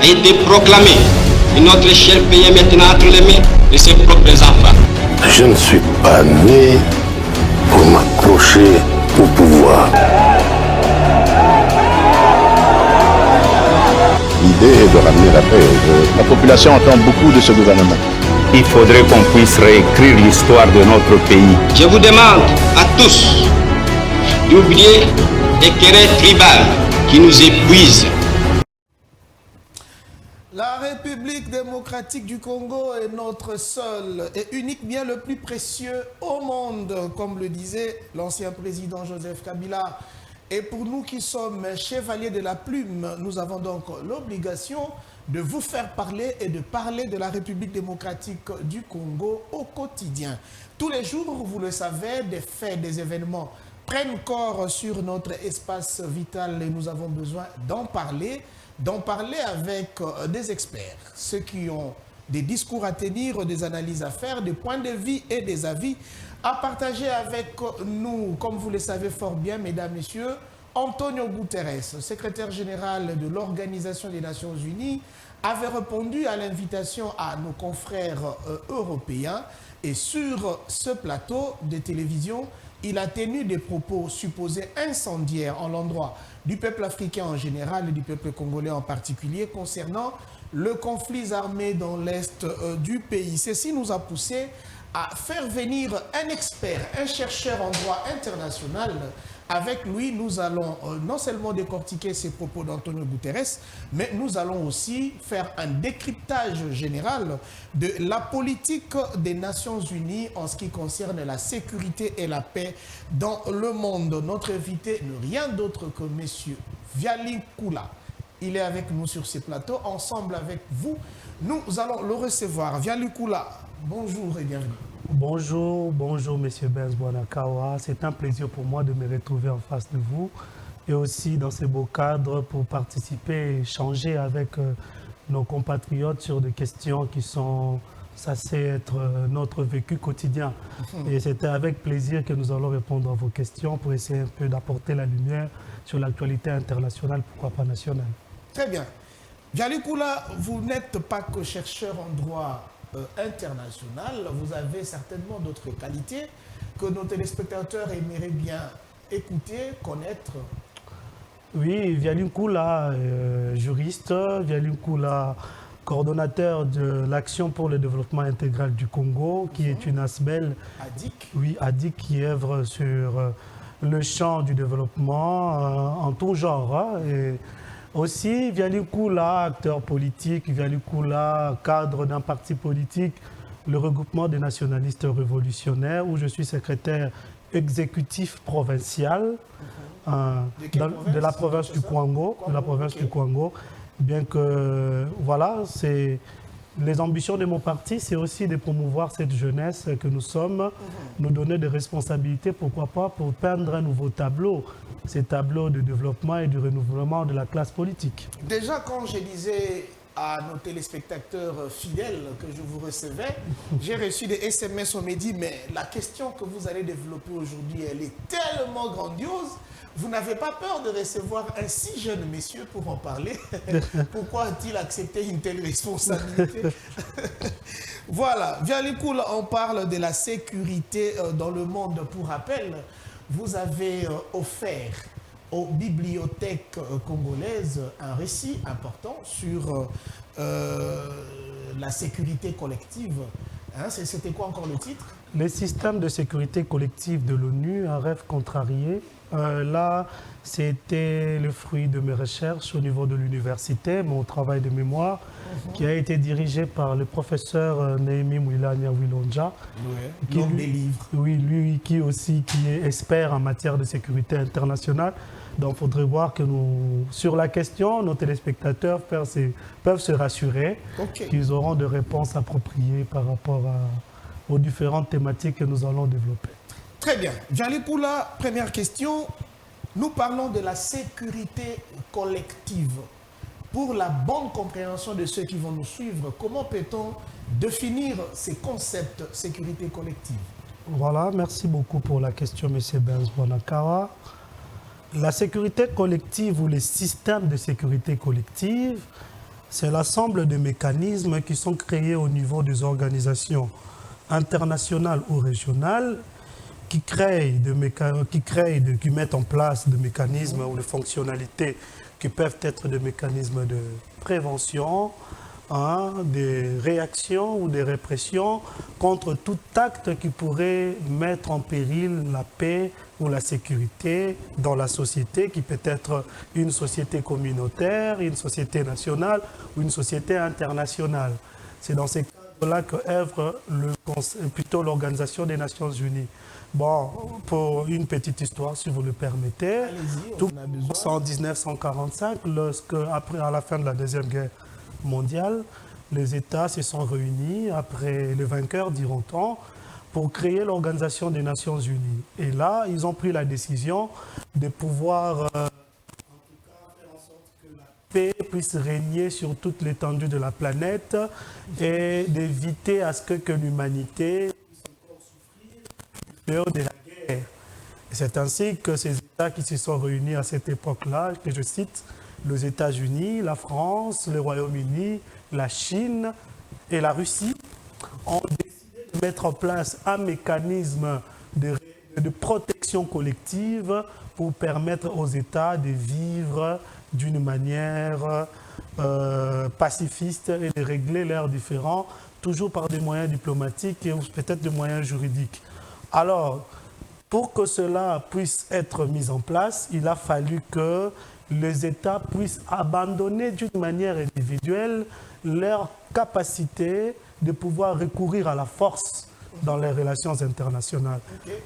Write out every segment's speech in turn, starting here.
a été proclamée et notre cher pays est maintenant entre les mains de ses propres enfants. Je ne suis pas né pour m'accrocher au pouvoir. L'idée est de ramener la paix. La population attend beaucoup de ce gouvernement. Il faudrait qu'on puisse réécrire l'histoire de notre pays. Je vous demande à tous d'oublier les querelles tribales qui nous épuisent. La République démocratique du Congo est notre seul et unique bien le plus précieux au monde, comme le disait l'ancien président Joseph Kabila. Et pour nous qui sommes chevaliers de la plume, nous avons donc l'obligation de vous faire parler et de parler de la République démocratique du Congo au quotidien. Tous les jours, vous le savez, des faits, des événements prennent corps sur notre espace vital et nous avons besoin d'en parler avec des experts, ceux qui ont des discours à tenir, des analyses à faire, des points de vue et des avis à partager avec nous. Comme vous le savez fort bien, mesdames, messieurs, Antonio Guterres, secrétaire général de l'Organisation des Nations Unies, avait répondu à l'invitation à nos confrères européens et sur ce plateau de télévision, il a tenu des propos supposés incendiaires en l'endroit du peuple africain en général et du peuple congolais en particulier concernant le conflit armé dans l'est du pays. Ceci nous a poussé à faire venir un expert, un chercheur en droit international. Avec lui, nous allons non seulement décortiquer ces propos d'Antonio Guterres, mais nous allons aussi faire un décryptage général de la politique des Nations Unies en ce qui concerne la sécurité et la paix dans le monde. Notre invité n'est rien d'autre que M. Vialy Koula. Il est avec nous sur ce plateau. Ensemble avec vous, nous allons le recevoir. Vialy Koula, bonjour et bienvenue. Bonjour, bonjour Monsieur Benz Bwanakawa. C'est un plaisir pour moi de me retrouver en face de vous et aussi dans ce beau cadre pour participer et échanger avec nos compatriotes sur des questions qui sont censées être notre vécu quotidien. Et c'était avec plaisir que nous allons répondre à vos questions pour essayer un peu d'apporter la lumière sur l'actualité internationale, pourquoi pas nationale. Très bien. Vialy Koula, vous n'êtes pas que chercheur en droit international, vous avez certainement d'autres qualités que nos téléspectateurs aimeraient bien écouter, connaître. Oui, Vialy Koula, juriste, Vialy Koula, coordonnateur de l'Action pour le développement intégral du Congo, qui est une ASBEL. ADIC. Oui, ADIC qui œuvre sur le champ du développement en tout genre. Et aussi, Vialy Koula, acteur politique, Vialy Koula, cadre d'un parti politique, le regroupement des nationalistes révolutionnaires, où je suis secrétaire exécutif provincial de la province du Kwango, bien que, voilà, c'est les ambitions de mon parti, c'est aussi de promouvoir cette jeunesse que nous sommes, nous donner des responsabilités, pourquoi pas, pour peindre un nouveau tableau, ces tableaux de développement et du renouvellement de la classe politique. Déjà, quand je disais à nos téléspectateurs fidèles que je vous recevais, j'ai reçu des SMS, on m'a dit, mais la question que vous allez développer aujourd'hui, elle est tellement grandiose. Vous n'avez pas peur de recevoir un si jeune monsieur pour en parler? Pourquoi a-t-il accepté une telle responsabilité? Voilà, Vialy Koula, on parle de la sécurité dans le monde. Pour rappel, vous avez offert aux bibliothèques congolaises un récit important sur la sécurité collective. Hein, c'était quoi encore le titre? Les systèmes de sécurité collective de l'ONU, un rêve contrarié. Là, c'était le fruit de mes recherches au niveau de l'université, mon travail de mémoire, qui a été dirigé par le professeur Néhémie Mwilanya Wilonja. L'homme des livres. Oui, lui qui est expert en matière de sécurité internationale. Donc, il faudrait voir que sur la question, nos téléspectateurs peuvent se rassurer qu'ils auront des réponses appropriées par rapport aux différentes thématiques que nous allons développer. Très bien. Vialy Koula, première question. Nous parlons de la sécurité collective. Pour la bonne compréhension de ceux qui vont nous suivre, comment peut-on définir ces concepts sécurité collective? Voilà, merci beaucoup pour la question, M. Benz Bwanakawa. La sécurité collective ou les systèmes de sécurité collective, c'est l'ensemble de mécanismes qui sont créés au niveau des organisations internationales ou régionales qui mettent en place des mécanismes ou des fonctionnalités qui peuvent être des mécanismes de prévention, des réactions ou des répressions contre tout acte qui pourrait mettre en péril la paix ou la sécurité dans la société, qui peut être une société communautaire, une société nationale ou une société internationale. C'est dans ces cadres-là que œuvre plutôt l'Organisation des Nations Unies. Bon, pour une petite histoire, si vous le permettez, tout en 1945, à la fin de la Deuxième Guerre mondiale, les États se sont réunis, après les vainqueurs diront-on, pour créer l'Organisation des Nations Unies. Et là, ils ont pris la décision de pouvoir en tout cas, faire en sorte que la paix puisse régner sur toute l'étendue de la planète et d'éviter à ce que l'humanité puisse encore souffrir de la guerre. C'est ainsi que ces États qui se sont réunis à cette époque-là, que je cite, les États-Unis, la France, le Royaume-Uni, la Chine et la Russie, ont décidé de mettre en place un mécanisme de protection collective pour permettre aux États de vivre d'une manière pacifiste et de régler leurs différends, toujours par des moyens diplomatiques et peut-être des moyens juridiques. Alors, pour que cela puisse être mis en place, il a fallu que les États puissent abandonner d'une manière individuelle leur capacité de pouvoir recourir à la force dans les relations internationales.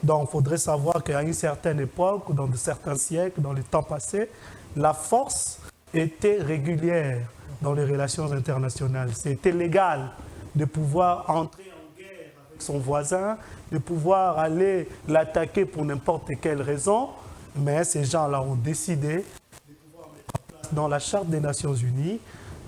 Donc, il faudrait savoir qu'à une certaine époque, dans certains siècles, dans les temps passés, la force était régulière dans les relations internationales. C'était légal de pouvoir entrer en guerre avec son voisin, de pouvoir aller l'attaquer pour n'importe quelle raison, mais ces gens-là ont décidé de pouvoir mettre en place dans la Charte des Nations Unies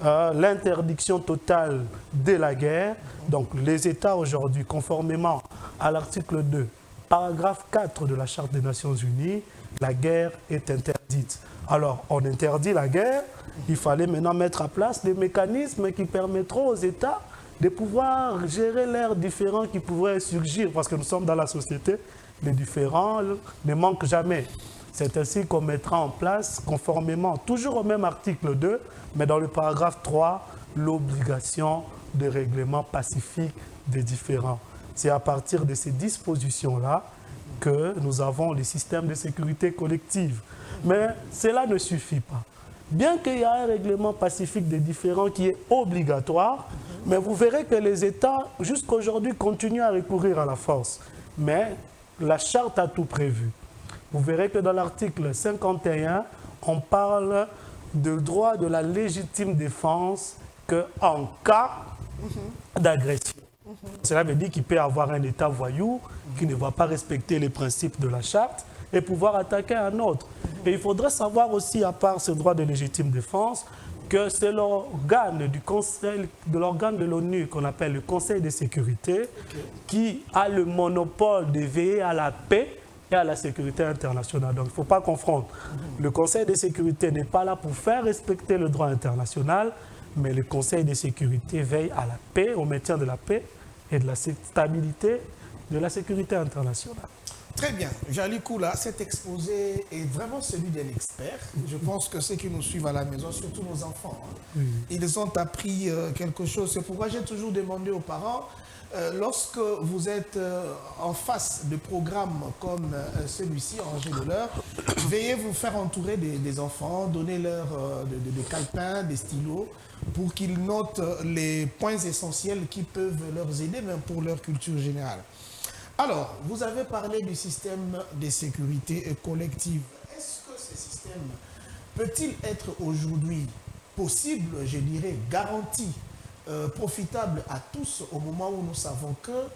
l'interdiction totale de la guerre. Donc les États aujourd'hui, conformément à l'article 2, paragraphe 4 de la Charte des Nations Unies, la guerre est interdite. Alors, on interdit la guerre, il fallait maintenant mettre en place des mécanismes qui permettront aux États de pouvoir gérer leurs différends qui pourraient surgir, parce que nous sommes dans la société, les différends ne manquent jamais. C'est ainsi qu'on mettra en place, conformément, toujours au même article 2, mais dans le paragraphe 3, l'obligation de règlement pacifique des différends. C'est à partir de ces dispositions-là que nous avons les systèmes de sécurité collective. Mais cela ne suffit pas. Bien qu'il y ait un règlement pacifique des différends qui est obligatoire, mais vous verrez que les États, jusqu'à aujourd'hui, continuent à recourir à la force. Mais la charte a tout prévu. Vous verrez que dans l'article 51, on parle du droit de la légitime défense qu'en cas d'agression. Cela veut dire qu'il peut y avoir un État voyou qui ne va pas respecter les principes de la charte et pouvoir attaquer un autre. Et il faudrait savoir aussi, à part ce droit de légitime défense, que c'est l'organe de l'ONU qu'on appelle le Conseil de sécurité qui a le monopole de veiller à la paix et à la sécurité internationale. Donc il ne faut pas confondre. Le Conseil de sécurité n'est pas là pour faire respecter le droit international, mais le Conseil de sécurité veille à la paix, au maintien de la paix et de la stabilité de la sécurité internationale. Très bien. Jali Koula, cet exposé est vraiment celui d'un expert. Je pense que ceux qui nous suivent à la maison, surtout nos enfants, ils ont appris quelque chose. C'est pourquoi j'ai toujours demandé aux parents, lorsque vous êtes en face de programmes comme celui-ci, Angers de l'heure, veuillez vous faire entourer des enfants, donnez-leur des calepins, des stylos, pour qu'ils notent les points essentiels qui peuvent leur aider, même pour leur culture générale. Alors, vous avez parlé du système de sécurité collective. Est-ce que ce système peut-il être aujourd'hui possible, je dirais, garanti, profitable à tous au moment où nous savons que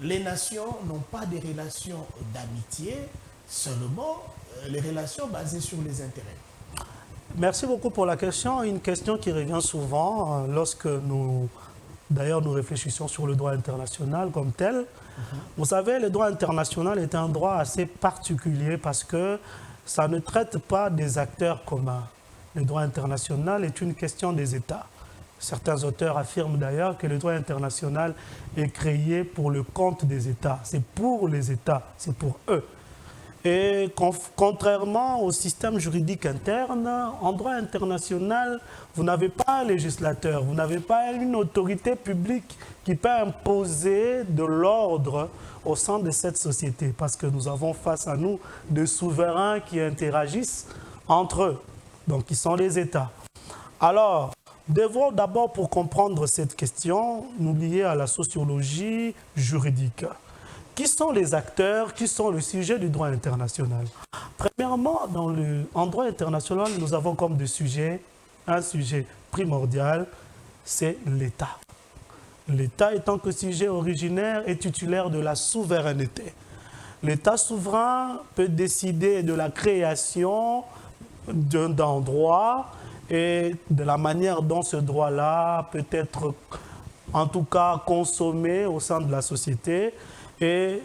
les nations n'ont pas des relations d'amitié, seulement les relations basées sur les intérêts? Merci beaucoup pour la question. Une question qui revient souvent lorsque nous réfléchissons sur le droit international comme tel. Vous savez, le droit international est un droit assez particulier parce que ça ne traite pas des acteurs communs. Le droit international est une question des États. Certains auteurs affirment d'ailleurs que le droit international est créé pour le compte des États. C'est pour les États, c'est pour eux. Et contrairement au système juridique interne, en droit international, vous n'avez pas un législateur, vous n'avez pas une autorité publique qui peut imposer de l'ordre au sein de cette société, parce que nous avons face à nous des souverains qui interagissent entre eux, donc qui sont les États. Alors, devons d'abord, pour comprendre cette question, nous lier à la sociologie juridique. Qui sont les acteurs, qui sont le sujet du droit international? Premièrement, en droit international, nous avons comme des sujets, un sujet primordial, c'est l'État. L'État étant que sujet originaire et titulaire de la souveraineté. L'État souverain peut décider de la création d'un droit et de la manière dont ce droit-là peut être, en tout cas, consommé au sein de la société. Et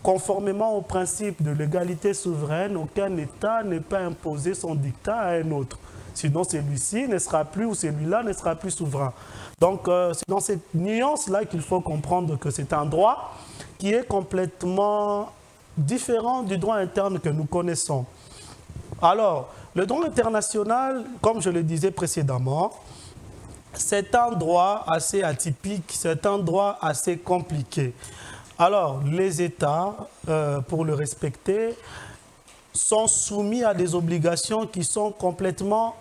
conformément au principe de l'égalité souveraine, aucun État ne peut imposer son dictat à un autre. Sinon, celui-ci ne sera plus, ou celui-là ne sera plus souverain. Donc, c'est dans cette nuance-là qu'il faut comprendre que c'est un droit qui est complètement différent du droit interne que nous connaissons. Alors, le droit international, comme je le disais précédemment, c'est un droit assez atypique, c'est un droit assez compliqué. Alors, les États, pour le respecter, sont soumis à des obligations qui sont complètement,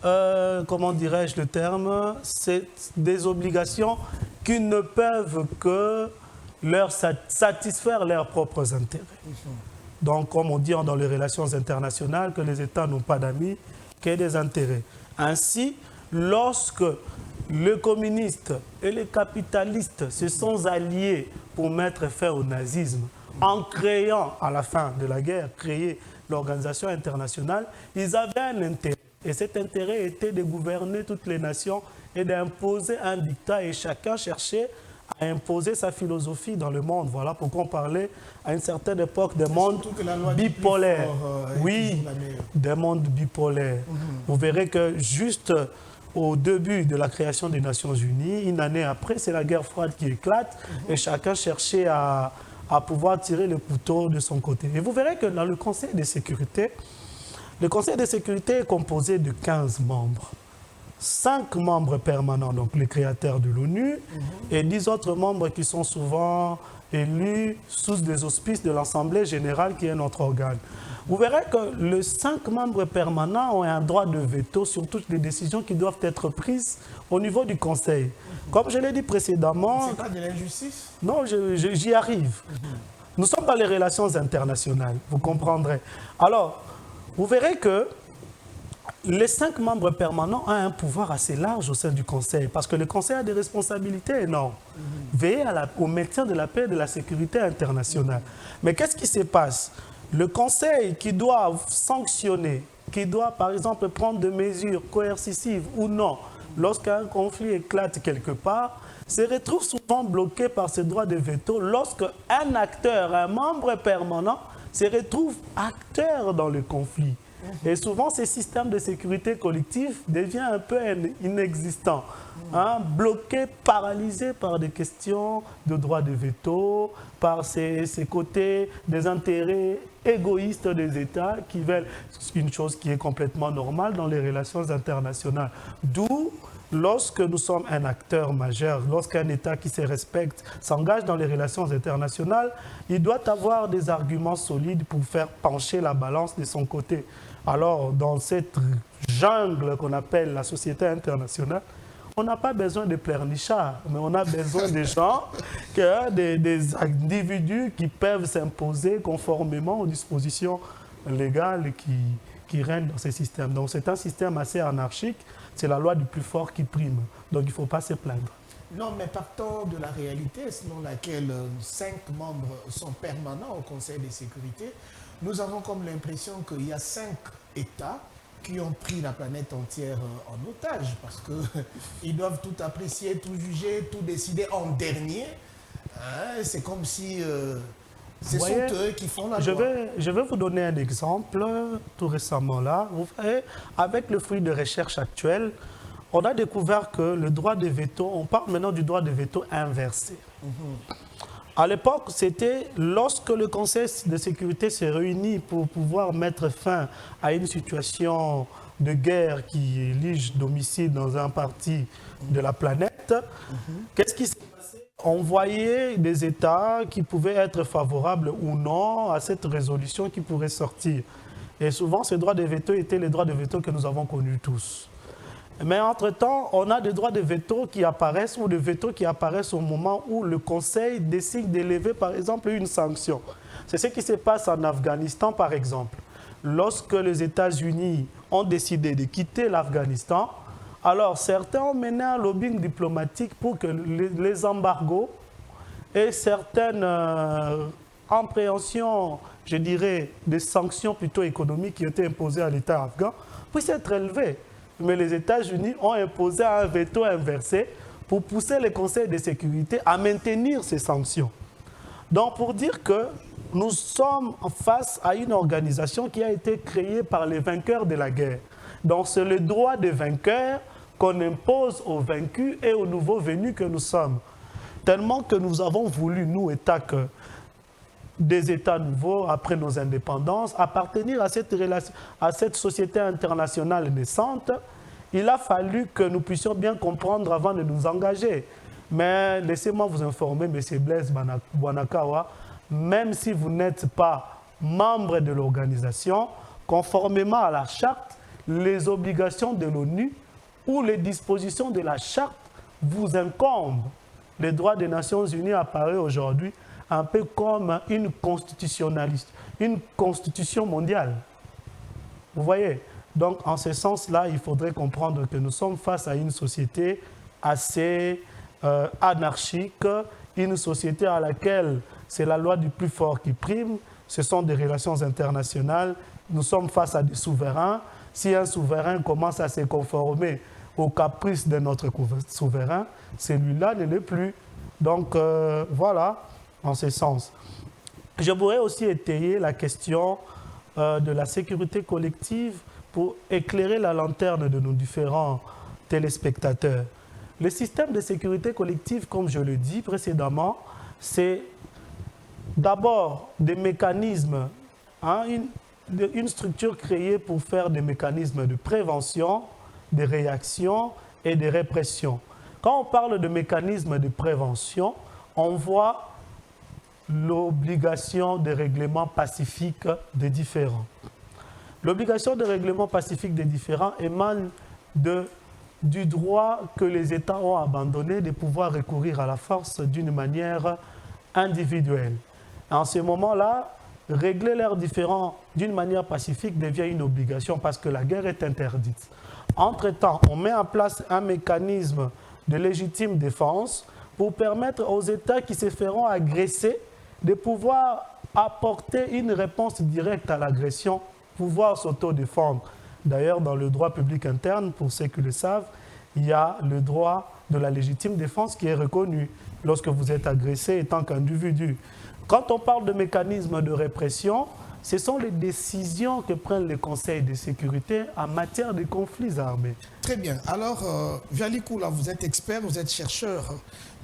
comment dirais-je le terme, c'est des obligations qui ne peuvent que satisfaire leurs propres intérêts. Donc, comme on dit dans les relations internationales, que les États n'ont pas d'amis, que des intérêts. Ainsi, lorsque les communistes et les capitalistes se sont alliés pour mettre fin au nazisme, en créant, à la fin de la guerre, créer l'organisation internationale, ils avaient un intérêt. Et cet intérêt était de gouverner toutes les nations et d'imposer un dictat. Et chacun cherchait à imposer sa philosophie dans le monde. Voilà pourquoi on parlait à une certaine époque des mondes bipolaires. Oui, des mondes bipolaires. Vous verrez que juste au début de la création des Nations Unies, une année après, c'est la guerre froide qui éclate et chacun cherchait à pouvoir tirer le couteau de son côté. Et vous verrez que dans le Conseil de sécurité, le Conseil de sécurité est composé de 15 membres. 5 membres permanents, donc les créateurs de l'ONU, et 10 autres membres qui sont souvent élus sous des auspices de l'Assemblée générale qui est notre organe. Vous verrez que les 5 membres permanents ont un droit de veto sur toutes les décisions qui doivent être prises au niveau du Conseil. Comme je l'ai dit précédemment... C'est pas de l'injustice? Non, j'y arrive. Nous sommes dans les relations internationales, vous comprendrez. Alors, vous verrez que les 5 membres permanents ont un pouvoir assez large au sein du Conseil, parce que le Conseil a des responsabilités énormes. Veiller au maintien de la paix et de la sécurité internationale. Mais qu'est-ce qui se passe? Le Conseil qui doit sanctionner, qui doit par exemple prendre des mesures coercitives ou non, lorsqu'un conflit éclate quelque part, se retrouve souvent bloqué par ce droit de veto lorsque un acteur, un membre permanent, se retrouve acteur dans le conflit. Et souvent, ces systèmes de sécurité collective deviennent un peu inexistants, bloqués, paralysés par des questions de droit de veto, par ces côtés des intérêts égoïstes des États qui veulent une chose qui est complètement normale dans les relations internationales. D'où, lorsque nous sommes un acteur majeur, lorsqu'un État qui se respecte s'engage dans les relations internationales, il doit avoir des arguments solides pour faire pencher la balance de son côté. Alors, dans cette jungle qu'on appelle la société internationale, on n'a pas besoin de pleurnichards, mais on a besoin de gens, des individus qui peuvent s'imposer conformément aux dispositions légales qui règnent dans ces systèmes. Donc, c'est un système assez anarchique. C'est la loi du plus fort qui prime. Donc, il ne faut pas se plaindre. Non, mais partons de la réalité selon laquelle 5 membres sont permanents au Conseil de sécurité. Nous avons comme l'impression qu'il y a 5 États qui ont pris la planète entière en otage parce qu'ils doivent tout apprécier, tout juger, tout décider en dernier. C'est comme si ce sont eux qui font la loi. Je vais vous donner un exemple tout récemment là. Vous voyez, avec le fruit de recherche actuel, on a découvert que le droit de veto, on parle maintenant du droit de veto inversé. À l'époque, c'était lorsque le Conseil de sécurité s'est réuni pour pouvoir mettre fin à une situation de guerre qui élige domicile dans un parti de la planète. Qu'est-ce qui s'est passé? On voyait des États qui pouvaient être favorables ou non à cette résolution qui pourrait sortir. Et souvent, ces droits de veto étaient les droits de veto que nous avons connus tous. Mais entre-temps, on a des droits de veto qui apparaissent ou des veto qui apparaissent au moment où le Conseil décide d'élever, par exemple, une sanction. C'est ce qui se passe en Afghanistan, par exemple. Lorsque les États-Unis ont décidé de quitter l'Afghanistan, alors certains ont mené un lobbying diplomatique pour que les embargos et certaines appréhensions, je dirais, des sanctions plutôt économiques qui étaient imposées à l'État afghan puissent être élevées. Mais les États-Unis ont imposé un veto inversé pour pousser les conseils de sécurité à maintenir ces sanctions. Donc, pour dire que nous sommes face à une organisation qui a été créée par les vainqueurs de la guerre. Donc, c'est le droit des vainqueurs qu'on impose aux vaincus et aux nouveaux venus que nous sommes. Tellement que nous avons voulu, nous, États, que des États nouveaux, après nos indépendances, appartenir à cette société internationale naissante, il a fallu que nous puissions bien comprendre avant de nous engager. Mais laissez-moi vous informer, M. Blaise Bouanakawa, même si vous n'êtes pas membre de l'organisation, conformément à la charte, les obligations de l'ONU ou les dispositions de la charte vous incombent. Les droits des Nations Unies apparaissent aujourd'hui un peu comme une constitution mondiale. Vous voyez? Donc, en ce sens-là, il faudrait comprendre que nous sommes face à une société assez anarchique, une société à laquelle c'est la loi du plus fort qui prime, ce sont des relations internationales, nous sommes face à des souverains. Si un souverain commence à se conformer aux caprices de notre souverain, celui-là ne l'est plus. Donc, voilà. En ce sens. Je pourrais aussi étayer la question de la sécurité collective pour éclairer la lanterne de nos différents téléspectateurs. Le système de sécurité collective, comme je le dis précédemment, c'est d'abord des mécanismes, une structure créée pour faire des mécanismes de prévention, de réaction et de répression. Quand on parle de mécanismes de prévention, on voit l'obligation de règlement pacifique des différends. L'obligation de règlement pacifique des différends émane du droit que les États ont abandonné de pouvoir recourir à la force d'une manière individuelle. En ce moment-là, régler leurs différends d'une manière pacifique devient une obligation parce que la guerre est interdite. Entre-temps, on met en place un mécanisme de légitime défense pour permettre aux États qui se feront agresser de pouvoir apporter une réponse directe à l'agression, pouvoir s'autodéfendre. D'ailleurs, dans le droit public interne, pour ceux qui le savent, il y a le droit de la légitime défense qui est reconnu lorsque vous êtes agressé en tant qu'individu. Quand on parle de mécanismes de répression, ce sont les décisions que prennent les conseils de sécurité en matière de conflits armés. Très bien. Alors, Vialy Koula, vous êtes expert, vous êtes chercheur.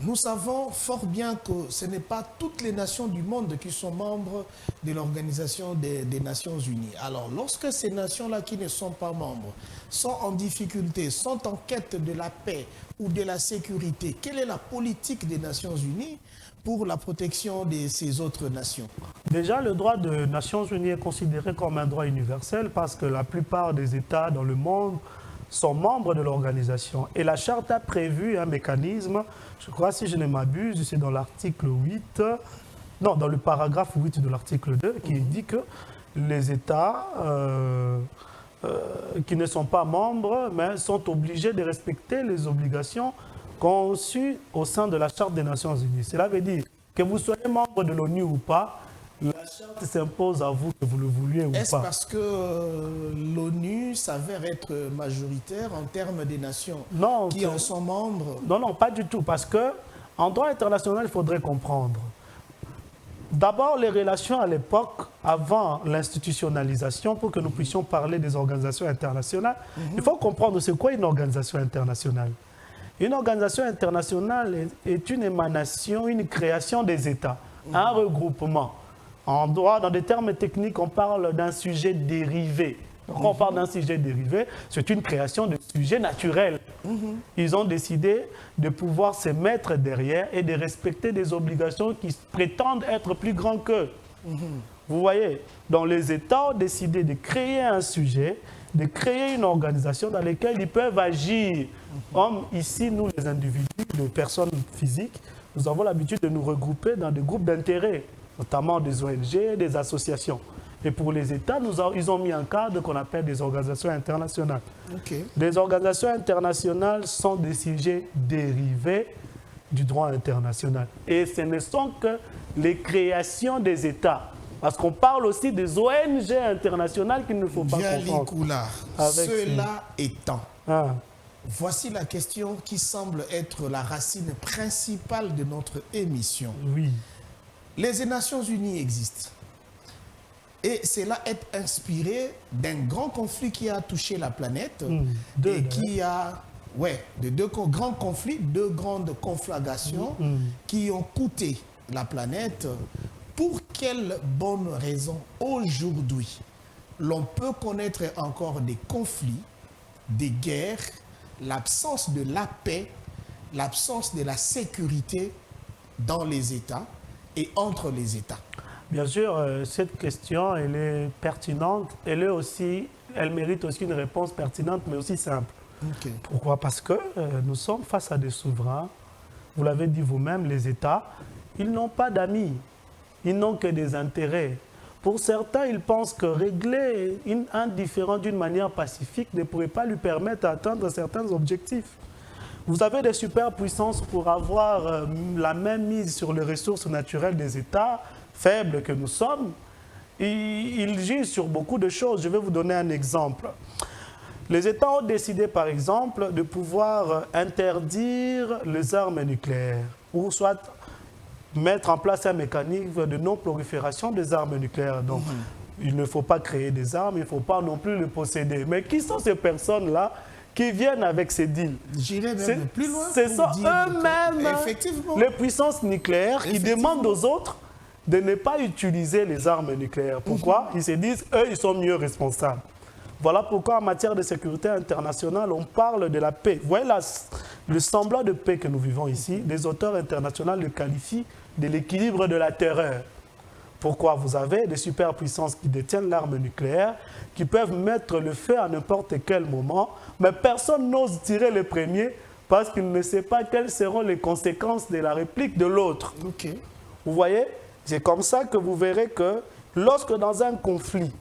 Nous savons fort bien que ce n'est pas toutes les nations du monde qui sont membres de l'Organisation des Nations Unies. Alors, lorsque ces nations-là qui ne sont pas membres sont en difficulté, sont en quête de la paix ou de la sécurité, quelle est la politique des Nations Unies pour la protection de ces autres nations? Déjà, le droit des Nations Unies est considéré comme un droit universel parce que la plupart des États dans le monde sont membres de l'organisation. Et la charte a prévu un mécanisme, je crois si je ne m'abuse, c'est dans l'article 8, non, dans le paragraphe 8 de l'article 2, qui dit que les États qui ne sont pas membres, mais sont obligés de respecter les obligations conçues au sein de la Charte des Nations Unies. Cela veut dire que vous soyez membre de l'ONU ou pas, la charte s'impose à vous, que vous le vouliez ou pas. Est-ce parce que l'ONU s'avère être majoritaire en termes des nations qui en sont membres? Non, non, pas du tout. Parce qu'en droit international, il faudrait comprendre. D'abord, les relations à l'époque avant l'institutionnalisation, pour que nous puissions parler des organisations internationales, il faut comprendre c'est quoi une organisation internationale. Une organisation internationale est une émanation, une création des États, un regroupement. En droit, dans des termes techniques, on parle d'un sujet dérivé. Donc, quand on parle d'un sujet dérivé, c'est une création de sujet naturel. Ils ont décidé de pouvoir se mettre derrière et de respecter des obligations qui prétendent être plus grandes qu'eux. Vous voyez, donc les États ont décidé de créer un sujet, de créer une organisation dans laquelle ils peuvent agir. Comme ici, nous les individus, les personnes physiques, nous avons l'habitude de nous regrouper dans des groupes d'intérêt, notamment des ONG, des associations. Et pour les États, ils ont mis un cadre qu'on appelle des organisations internationales. Les organisations internationales sont des sujets dérivés du droit international. Et ce ne sont que les créations des États. Parce qu'on parle aussi des ONG internationales qu'il ne faut pas confondre. Cela étant, voici la question qui semble être la racine principale de notre émission. Oui. Les Nations Unies existent. Et cela est inspiré d'un grand conflit qui a touché la planète et qui a, de deux grands conflits, deux grandes conflagrations qui ont coûté la planète. Pour quelles bonnes raisons aujourd'hui l'on peut connaître encore des conflits, des guerres, l'absence de la paix, l'absence de la sécurité dans les États et entre les États? Bien sûr, cette question, elle est pertinente. Elle mérite aussi une réponse pertinente, mais aussi simple. Pourquoi? Parce que nous sommes face à des souverains. Vous l'avez dit vous-même, les États, ils n'ont pas d'amis. Ils n'ont que des intérêts. Pour certains, ils pensent que régler un différend d'une manière pacifique ne pourrait pas lui permettre d'atteindre certains objectifs. Vous avez des superpuissances pour avoir la même mise sur les ressources naturelles des États, faibles que nous sommes. Ils jugent sur beaucoup de choses. Je vais vous donner un exemple. Les États ont décidé, par exemple, de pouvoir interdire les armes nucléaires, ou soit mettre en place un mécanisme de non-prolifération des armes nucléaires. Donc, il ne faut pas créer des armes, il ne faut pas non plus les posséder. Mais qui sont ces personnes-là qui viennent avec ces deals? J'irai même plus loin. Ce sont eux-mêmes, les puissances nucléaires, qui demandent aux autres de ne pas utiliser les armes nucléaires. Pourquoi? Ils se disent, eux, ils sont mieux responsables. Voilà pourquoi en matière de sécurité internationale, on parle de la paix. Vous voyez le semblant de paix que nous vivons ici, les auteurs internationaux le qualifient de l'équilibre de la terreur. Pourquoi? Vous avez des superpuissances qui détiennent l'arme nucléaire, qui peuvent mettre le feu à n'importe quel moment, mais personne n'ose tirer le premier parce qu'il ne sait pas quelles seront les conséquences de la réplique de l'autre. Vous voyez? C'est comme ça que vous verrez que lorsque dans un conflit,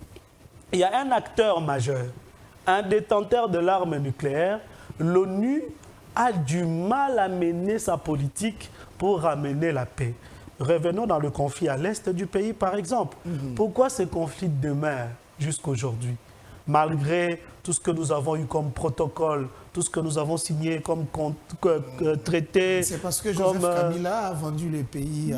il y a un acteur majeur, un détenteur de l'arme nucléaire, l'ONU a du mal à mener sa politique pour ramener la paix. Revenons dans le conflit à l'est du pays, par exemple. Pourquoi ce conflit demeure jusqu'aujourd'hui? Malgré tout ce que nous avons eu comme protocole, tout ce que nous avons signé comme traité. C'est parce que Joseph Kabila a vendu le pays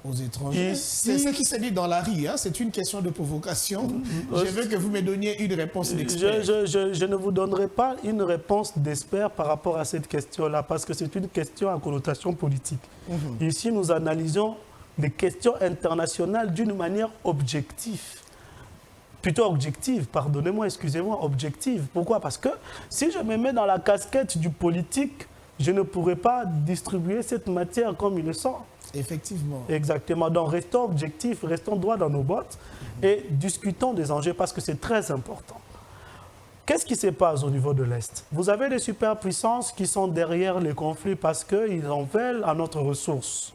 aux étrangers. C'est ce qui s'est dit dans la rue, hein? C'est une question de provocation. Je veux que vous me donniez une réponse d'expert. Je ne vous donnerai pas une réponse d'expert par rapport à cette question-là, parce que c'est une question à connotation politique. Ici, nous analysons des questions internationales d'une manière objective. Plutôt objective, pardonnez-moi, excusez-moi, objective. Pourquoi? Parce que si je me mets dans la casquette du politique, je ne pourrais pas distribuer cette matière comme il le sent. Effectivement. Exactement. Donc, restons objectifs, restons droits dans nos bottes et discutons des enjeux parce que c'est très important. Qu'est-ce qui se passe au niveau de l'Est? Vous avez des superpuissances qui sont derrière les conflits parce qu'ils en veulent à notre ressource.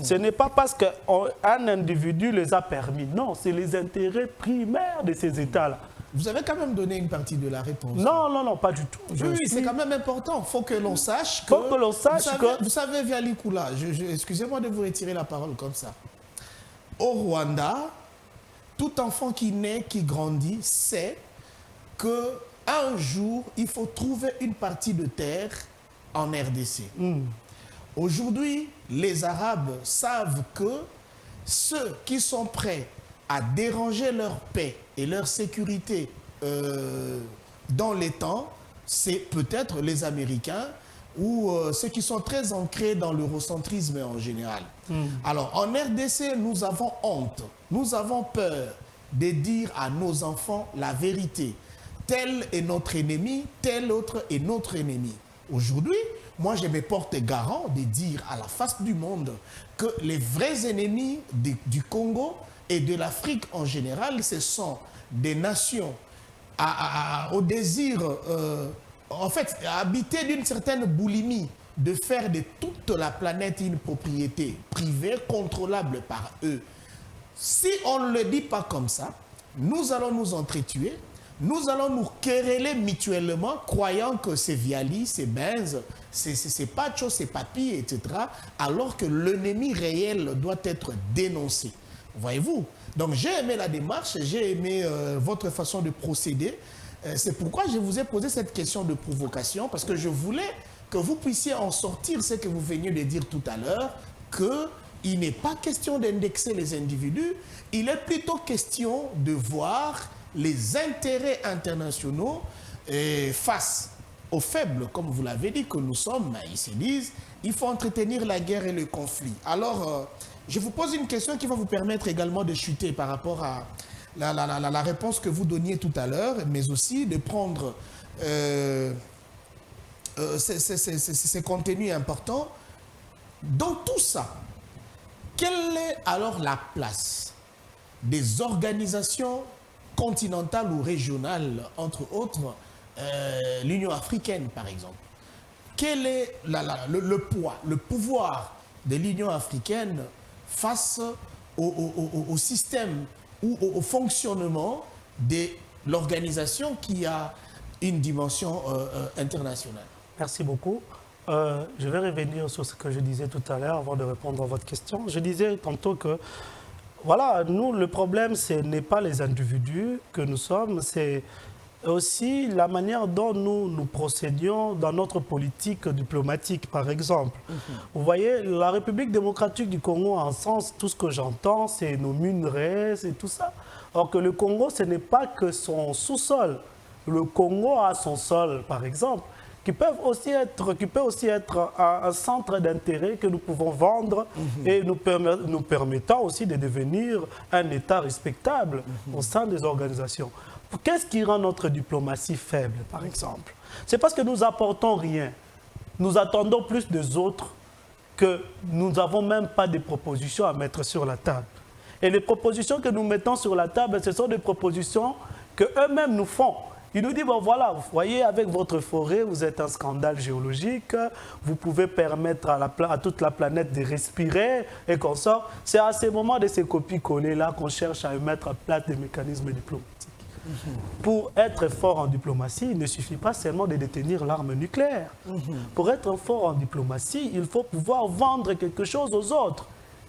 Ce n'est pas parce qu'un individu les a permis. Non, c'est les intérêts primaires de ces États-là. Vous avez quand même donné une partie de la réponse. Non, pas du tout. Oui, c'est quand même important. Il faut que l'on sache que... Faut que l'on sache Vous savez, Viali Koula, excusez-moi de vous retirer la parole comme ça. Au Rwanda, tout enfant qui naît, qui grandit, sait qu'un jour, il faut trouver une partie de terre en RDC. Aujourd'hui, les Arabes savent que ceux qui sont prêts à déranger leur paix et leur sécurité dans les temps, c'est peut-être les Américains ou ceux qui sont très ancrés dans l'eurocentrisme en général. Alors, en RDC, nous avons honte, nous avons peur de dire à nos enfants la vérité. Tel est notre ennemi, tel autre est notre ennemi. Aujourd'hui, moi, je me porte garant de dire à la face du monde que les vrais ennemis du Congo et de l'Afrique en général, ce sont des nations au désir, en fait, habitées d'une certaine boulimie de faire de toute la planète une propriété privée contrôlable par eux. Si on ne le dit pas comme ça, nous allons nous entretuer, nous allons nous quereller mutuellement, croyant que c'est Viali, c'est Benz, c'est Pacho, c'est Papi, etc., alors que l'ennemi réel doit être dénoncé. Voyez-vous? Donc j'ai aimé la démarche, j'ai aimé votre façon de procéder. C'est pourquoi je vous ai posé cette question de provocation, parce que je voulais que vous puissiez en sortir ce que vous veniez de dire tout à l'heure, qu'il n'est pas question d'indexer les individus, il est plutôt question de voir les intérêts internationaux face aux faibles, comme vous l'avez dit, que nous sommes. Ils se disent, il faut entretenir la guerre et le conflit. Alors, je vous pose une question qui va vous permettre également de chuter par rapport à la réponse que vous donniez tout à l'heure, mais aussi de prendre ces contenus importants. Dans tout ça, quelle est alors la place des organisations continentales ou régionales, entre autres l'Union africaine par exemple? Quel est le poids, le pouvoir de l'Union africaine face au système ou au fonctionnement de l'organisation qui a une dimension internationale? Merci beaucoup. Je vais revenir sur ce que je disais tout à l'heure avant de répondre à votre question. Je disais tantôt que, voilà, nous, le problème, ce n'est pas les individus que nous sommes, c'est aussi la manière dont nous procédions dans notre politique diplomatique, par exemple. Vous voyez, la République démocratique du Congo, en sens, tout ce que j'entends, c'est nos minerais, c'est tout ça. Or que le Congo, ce n'est pas que son sous-sol. Le Congo a son sol, par exemple, qui peut aussi être un centre d'intérêt que nous pouvons vendre et nous permettant aussi de devenir un État respectable au sein des organisations. Qu'est-ce qui rend notre diplomatie faible, par exemple? C'est parce que nous n'apportons rien. Nous attendons plus des autres que nous n'avons même pas de propositions à mettre sur la table. Et les propositions que nous mettons sur la table, ce sont des propositions qu'eux-mêmes nous font. Ils nous disent, bon voilà, vous voyez, avec votre forêt, vous êtes un scandale géologique, vous pouvez permettre à toute la planète de respirer et qu'on sort. C'est à ces moments de ces copies-coller-là qu'on cherche à mettre à plat des mécanismes diplomatiques. Pour être fort en diplomatie, il ne suffit pas seulement de détenir l'arme nucléaire. Pour être fort en diplomatie, il faut pouvoir vendre quelque chose aux autres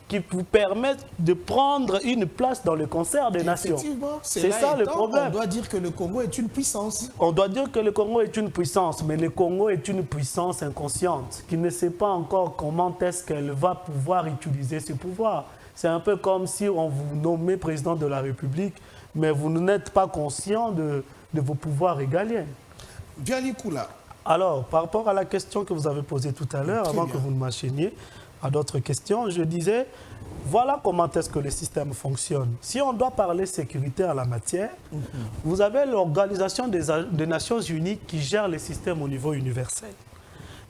qui vous permettent de prendre une place dans le concert des nations. C'est ça le problème. On doit dire que le Congo est une puissance. On doit dire que le Congo est une puissance, mais le Congo est une puissance inconsciente qui ne sait pas encore comment est-ce qu'elle va pouvoir utiliser ce pouvoir. C'est un peu comme si on vous nommait président de la République, mais vous n'êtes pas conscient de vos pouvoirs régaliens. Viali Koula. Alors, par rapport à la question que vous avez posée tout à l'heure, avant que vous ne m'enchaîniez à d'autres questions, je disais, voilà comment est-ce que le système fonctionne. Si on doit parler sécurité en la matière, vous avez l'Organisation des Nations Unies qui gère le système au niveau universel.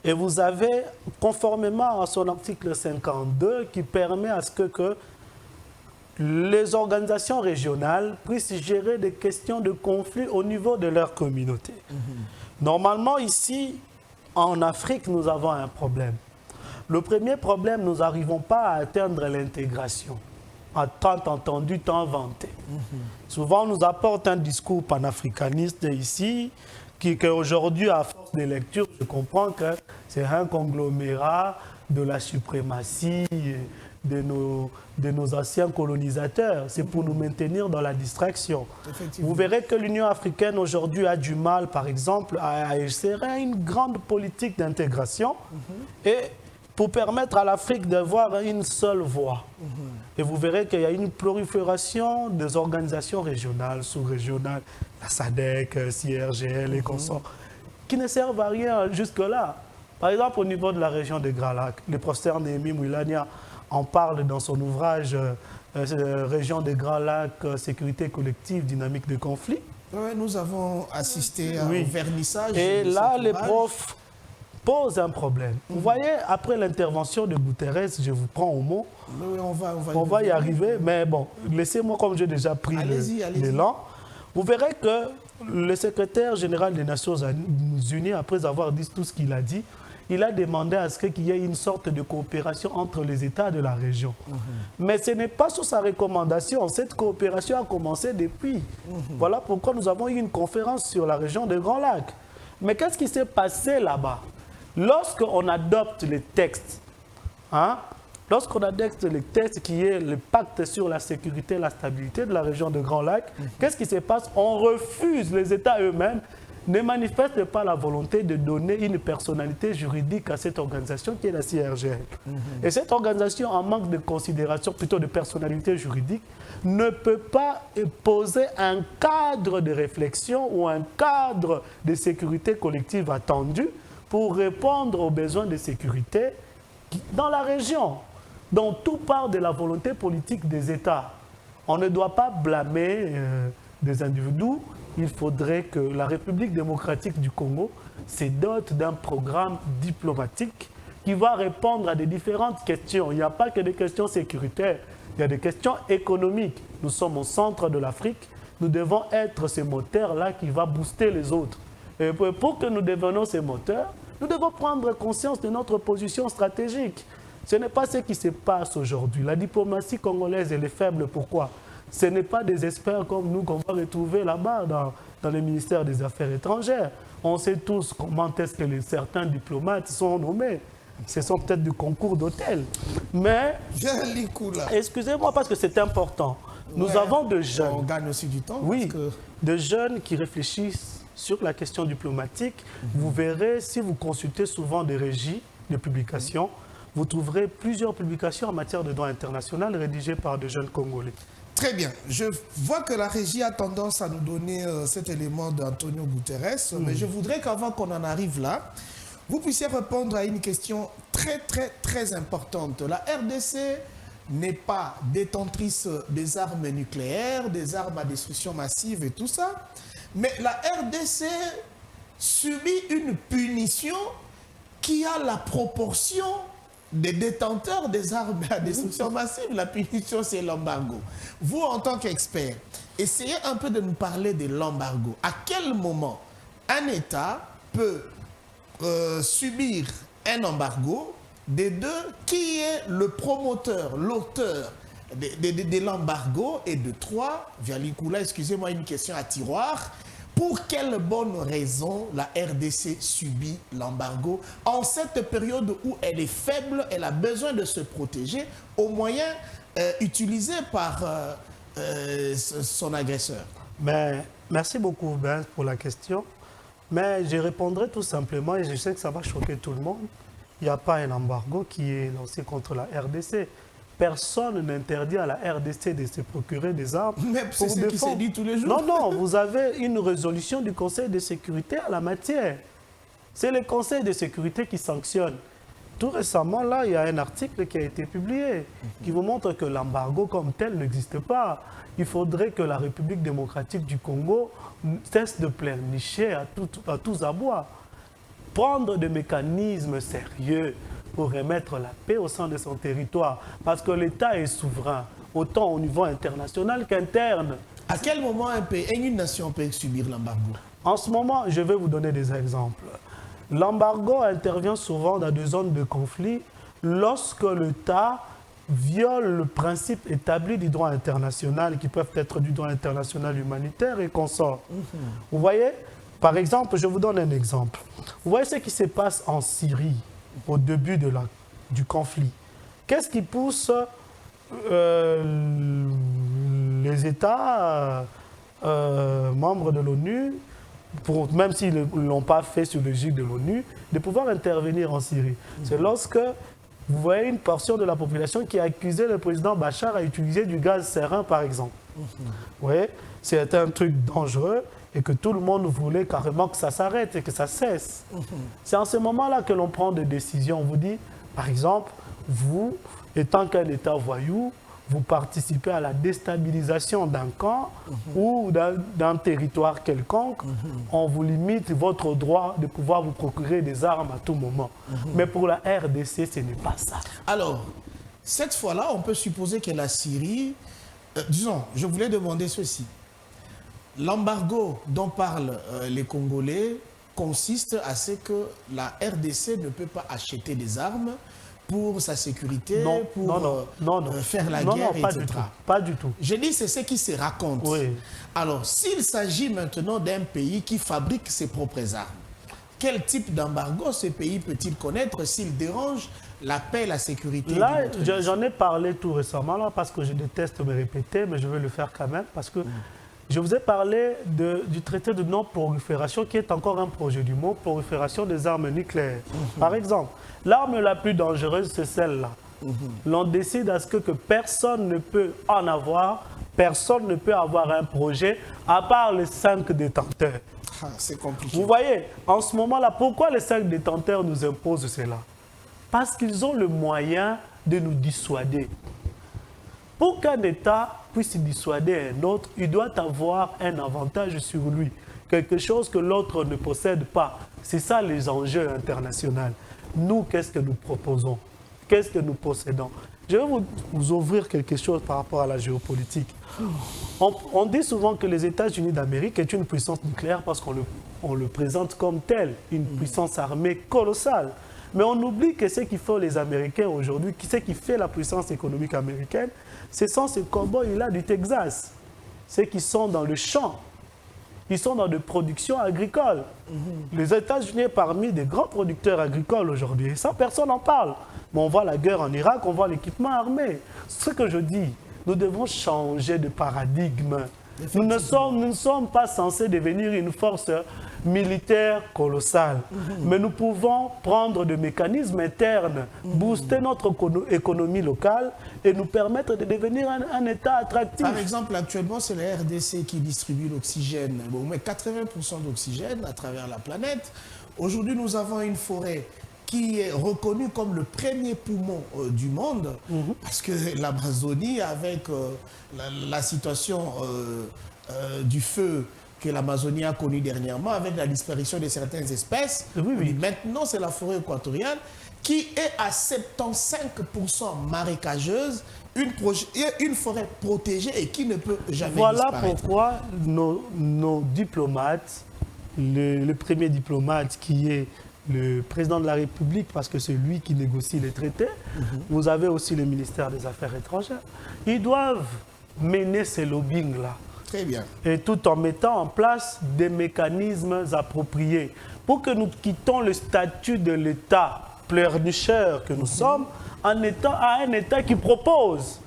Et vous avez, conformément à son article 52, qui permet à ce que les organisations régionales puissent gérer des questions de conflit au niveau de leur communauté. Normalement, ici, en Afrique, nous avons un problème. Le premier problème, nous n'arrivons pas à atteindre l'intégration. À tant entendu, tant vanté. Souvent, on nous apporte un discours panafricaniste ici, qui aujourd'hui, à force de lecture, je comprends que c'est un conglomérat de la suprématie de nos anciens colonisateurs. C'est pour nous maintenir dans la distraction. Vous verrez que l'Union africaine aujourd'hui a du mal, par exemple, à insérer une grande politique d'intégration. Et pour permettre à l'Afrique d'avoir une seule voix. Et vous verrez qu'il y a une prolifération des organisations régionales, sous-régionales, la SADC, CIRGL et consorts, qui ne servent à rien jusque-là. Par exemple, au niveau de la région des Grands Lacs, le professeur Néhémie Mouilania en parle dans son ouvrage Région des Grands Lacs, sécurité collective, dynamique de conflit. Oui, nous avons assisté au vernissage. Et de là, cet les ouvrage. profs posent un problème. Vous voyez, après l'intervention de Guterres, je vous prends au mot, Oui, on va y arriver, mais bon, laissez-moi, comme j'ai déjà pris l'élan, vous verrez que le secrétaire général des Nations Unies, après avoir dit tout ce qu'il a dit, il a demandé à ce qu'il y ait une sorte de coopération entre les États de la région. Mais ce n'est pas sous sa recommandation. Cette coopération a commencé depuis. Voilà pourquoi nous avons eu une conférence sur la région des Grands Lacs. Mais qu'est-ce qui s'est passé là-bas? Lorsqu'on adopte les textes, lorsqu'on adopte les textes qui est le pacte sur la sécurité et la stabilité de la région des Grands Lacs, qu'est-ce qui se passe? On refuse, les États eux-mêmes ne manifestent pas la volonté de donner une personnalité juridique à cette organisation qui est la CIRGL. Et cette organisation, en manque de considération, plutôt de personnalité juridique, ne peut pas poser un cadre de réflexion ou un cadre de sécurité collective attendu pour répondre aux besoins de sécurité dans la région. Donc tout part de la volonté politique des États. On ne doit pas blâmer des individus. Il faudrait que la République démocratique du Congo se dote d'un programme diplomatique qui va répondre à des différentes questions. Il n'y a pas que des questions sécuritaires, il y a des questions économiques. Nous sommes au centre de l'Afrique. Nous devons être ce moteur-là qui va booster les autres. Et pour que nous devenions ces moteurs, nous devons prendre conscience de notre position stratégique. Ce n'est pas ce qui se passe aujourd'hui. La diplomatie congolaise, elle est faible. Pourquoi? Ce n'est pas des experts comme nous qu'on va retrouver là-bas dans le ministère des Affaires étrangères. On sait tous comment est-ce que certains diplomates sont nommés. Ce sont peut-être du concours d'hôtel. Mais, excusez-moi parce que c'est important. Nous avons des jeunes. On gagne aussi du temps. Oui, parce que... des jeunes qui réfléchissent sur la question diplomatique. Vous verrez, si vous consultez souvent des régies de publications, vous trouverez plusieurs publications en matière de droit international rédigées par des jeunes Congolais. Très bien. Je vois que la régie a tendance à nous donner cet élément d'Antonio Guterres, mais je voudrais qu'avant qu'on en arrive là, vous puissiez répondre à une question très importante. La RDC n'est pas détentrice des armes nucléaires, des armes à destruction massive et tout ça, mais la RDC subit une punition qui a la proportion des détenteurs des armes à destruction massive. La punition, c'est l'embargo. Vous, en tant qu'expert, essayez un peu de nous parler de l'embargo. À quel moment un État peut subir un embargo? Des deux, qui est le promoteur, l'auteur de l'embargo? Et de trois, Vialikula, excusez-moi, une question à tiroir. Pour quelle bonne raison la RDC subit l'embargo en cette période où elle est faible, elle a besoin de se protéger aux moyens utilisés par son agresseur? Mais, merci beaucoup, Ben, pour la question. Mais je répondrai tout simplement, et je sais que ça va choquer tout le monde, il n'y a pas un embargo qui est lancé contre la RDC. Personne n'interdit à la RDC de se procurer des armes. Mais c'est ce qui se dit tous les jours. Non, non, vous avez une résolution du Conseil de sécurité à la matière. C'est le Conseil de sécurité qui sanctionne. Tout récemment, là, il y a un article qui a été publié qui vous montre que l'embargo comme tel n'existe pas. Il faudrait que la République démocratique du Congo cesse de pleurnicher à tous abois. Prendre des mécanismes sérieux pour remettre la paix au sein de son territoire. Parce que l'État est souverain, autant au niveau international qu'interne. À quel moment une nation peut subir l'embargo? En ce moment, je vais vous donner des exemples. L'embargo intervient souvent dans des zones de conflit lorsque l'État viole le principe établi du droit international, qui peuvent être du droit international humanitaire et consorts. Vous voyez, par exemple, je vous donne un exemple. Vous voyez ce qui se passe en Syrie au début du conflit. Qu'est-ce qui pousse les États membres de l'ONU, même s'ils ne l'ont pas fait sur l'égide de l'ONU, de pouvoir intervenir en Syrie? C'est lorsque vous voyez une portion de la population qui a accusé le président Bachar à utiliser du gaz sarin, par exemple. Vous voyez, c'est un truc dangereux et que tout le monde voulait carrément que ça s'arrête et que ça cesse. C'est en ce moment-là que l'on prend des décisions. On vous dit, par exemple, vous, étant qu'un État voyou, vous participez à la déstabilisation d'un camp ou d'un territoire quelconque, on vous limite votre droit de pouvoir vous procurer des armes à tout moment. Mais pour la RDC, ce n'est pas ça. Alors, cette fois-là, on peut supposer que la Syrie... disons, je voulais demander ceci. L'embargo dont parlent les Congolais consiste à ce que la RDC ne peut pas acheter des armes pour sa sécurité, faire la guerre, etc. Pas du tout. Je dis, c'est ce qui se raconte. Oui. Alors, s'il s'agit maintenant d'un pays qui fabrique ses propres armes, quel type d'embargo ce pays peut-il connaître s'il dérange la paix, la sécurité? Là, j'en ai parlé tout récemment, là, parce que je déteste me répéter, mais je vais le faire quand même, parce que je vous ai parlé du traité de non-prolifération, qui est encore un projet du mot, prolifération des armes nucléaires. Par exemple, l'arme la plus dangereuse, c'est celle-là. L'on décide à ce que personne ne peut en avoir, personne ne peut avoir un projet, à part les 5 détenteurs. Ah, c'est compliqué. Vous voyez, en ce moment-là, pourquoi les 5 détenteurs nous imposent cela? Parce qu'ils ont le moyen de nous dissuader. Pour qu'un État puisse dissuader un autre, il doit avoir un avantage sur lui, quelque chose que l'autre ne possède pas. C'est ça les enjeux internationaux. Nous, qu'est-ce que nous proposons? Qu'est-ce que nous possédons? Je vais vous ouvrir quelque chose par rapport à la géopolitique. On dit souvent que les États-Unis d'Amérique est une puissance nucléaire parce qu'on le présente comme tel, une puissance armée colossale. Mais on oublie que ce qui fait les Américains aujourd'hui, ce qui fait la puissance économique américaine, ce sont ces cow-boys-là du Texas. Ceux qui sont dans le champ. Ils sont dans des productions agricoles. Les États-Unis sont parmi des grands producteurs agricoles aujourd'hui. Et ça, personne n'en parle. Mais on voit la guerre en Irak, on voit l'équipement armé. Ce que je dis, nous devons changer de paradigme. Nous ne sommes pas censés devenir une force militaire colossale. Mais nous pouvons prendre des mécanismes internes, booster notre économie locale et nous permettre de devenir un État attractif. Par exemple, actuellement, c'est la RDC qui distribue l'oxygène, au moins 80% d'oxygène à travers la planète. Aujourd'hui, nous avons une forêt qui est reconnue comme le premier poumon du monde, parce que l'Amazonie, avec la situation du feu que l'Amazonie a connue dernièrement, avec la disparition de certaines espèces, maintenant c'est la forêt équatoriale qui est à 75% marécageuse, une forêt protégée et qui ne peut jamais disparaître. Voilà pourquoi nos diplomates, le premier diplomate qui est le président de la République, parce que c'est lui qui négocie les traités, vous avez aussi le ministère des Affaires étrangères, ils doivent mener ces lobbying-là. Très bien. Et tout en mettant en place des mécanismes appropriés pour que nous quittons le statut de l'État pleurnicheur que nous sommes à un État qui propose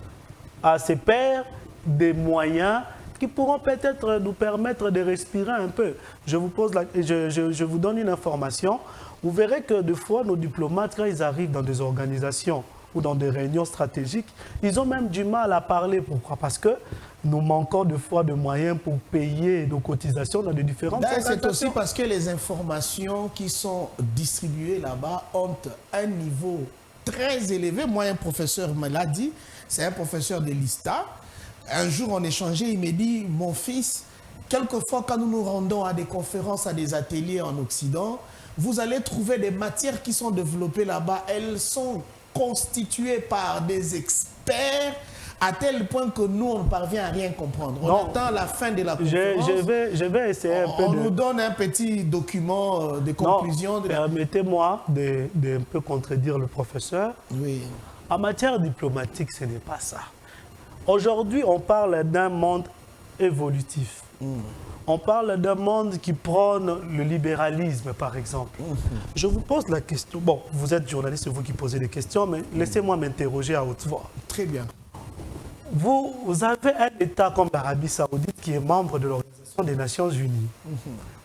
à ses pairs des moyens qui pourront peut-être nous permettre de respirer un peu. Je vous donne une information. Vous verrez que des fois, nos diplomates, quand ils arrivent dans des organisations ou dans des réunions stratégiques, ils ont même du mal à parler. Pourquoi? Parce que nous manquons de fois de moyens pour payer nos cotisations dans les différentes organisations. C'est aussi parce que les informations qui sont distribuées là-bas ont un niveau très élevé. Moi, un professeur me l'a dit, c'est un professeur de l'ISTA. Un jour, on échangeait, il me dit, mon fils, quelquefois quand nous nous rendons à des conférences, à des ateliers en Occident, vous allez trouver des matières qui sont développées là-bas. Elles sont constituées par des experts à tel point que nous, on ne parvient à rien comprendre. On attend la fin de la conférence. Je vais essayer un peu. On nous donne un petit document de conclusion. Permettez-moi de un peu contredire le professeur. Oui. En matière diplomatique, ce n'est pas ça. Aujourd'hui, on parle d'un monde évolutif. On parle d'un monde qui prône le libéralisme, par exemple. Je vous pose la question. Bon, vous êtes journaliste, c'est vous qui posez des questions, mais laissez-moi m'interroger à haute voix. Très bien. Vous avez un État comme l'Arabie Saoudite qui est membre de l'Organisation des Nations Unies.